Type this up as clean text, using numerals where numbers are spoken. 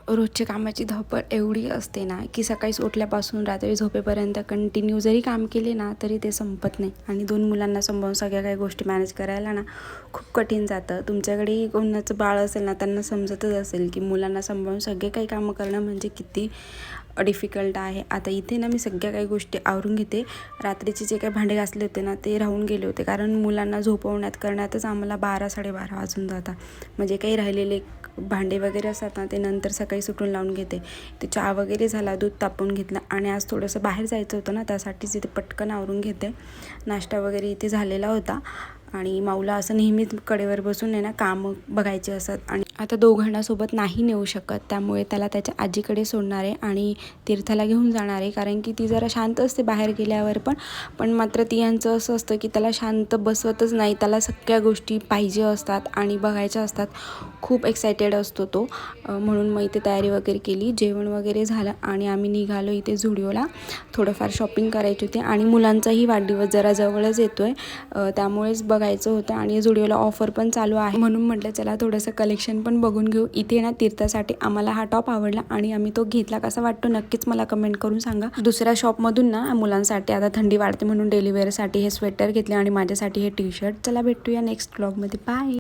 रोजच्या कामाची धावपळ एवढी असते ना की सकाळी उठल्यापासून रात्री झोपेपर्यंत कंटिन्यू जरी काम केले ना तरी ते संपत नाही. आणि 2 मुलांना सांभाळून सगळ्या काही गोष्टी मॅनेज करायला ना खूप कठीण जातं. तुमच्याकडेही कोणाचं बाळ असेल ना, त्यांना समजतच असेल की मुलांना सांभाळून सगळे काही कामं करणं म्हणजे किती डिफिकल्ट आहे. आता इथे ना मी सगळ्या काही गोष्टी आवरून घेते. रात्रीचे जे काही भांडे घासले होते ना ते राहून गेले होते, कारण मुलांना झोपवण्यात करण्यातच आम्हाला 12-12:30 वाजून जातात. म्हणजे काही राहिलेले भांडे वगैरे असतात ना ते नंतर सकाळी सुटून लावून घेते. ते चहा वगैरे झाला, दूध तापवून घेतलं आणि आज थोडंसं बाहेर जायचं होतं ना, त्यासाठीच इथे पटकन आवरून घेते. नाश्ता वगैरे इथे झालेला होता आणि माऊला असं नेहमीच कडेवर बसून आहे ना कामं बघायचे असतात. आणि आता दोघांना सोबत नाही नेऊ शकत, त्यामुळे त्याला त्याच्या आजीकडे सोडणार आहे आणि तीर्थाला घेऊन जाणार आहे. कारण की ती जरा शांत असते बाहेर गेल्यावर पण मात्र ती यांचं असं असतं की त्याला शांत बसवतच नाही. त्याला सगळ्या गोष्टी पाहिजे असतात आणि बघायच्या असतात. खूप एक्सायटेड असतो तो. म्हणून मग इथे तयारी वगैरे केली, जेवण वगैरे झालं आणि आम्ही निघालो इथे झुडिओला. थोडंफार शॉपिंग करायची होती आणि मुलांचाही वाढदिवस जरा जवळच येतो आहे, त्यामुळेच बघायचं होतं. आणि झुडिओला ऑफर पण चालू आहे, म्हणून म्हटलं चला थोडंसं कलेक्शन पण बघून घेऊ. इथे ना तीर्थासाठी आम्हाला हा टॉप आवडला आणि आम्ही तो घेतला. कसा वाटतो नक्कीच मला कमेंट करून सांगा. दुसऱ्या शॉपमधून ना मुलांसाठी आता थंडी वाढते म्हणून डेली वेअरसाठी हे स्वेटर घेतले आणि माझ्यासाठी हे टी-शर्ट. चला भेटूया नेक्स्ट व्लॉगमध्ये. बाय.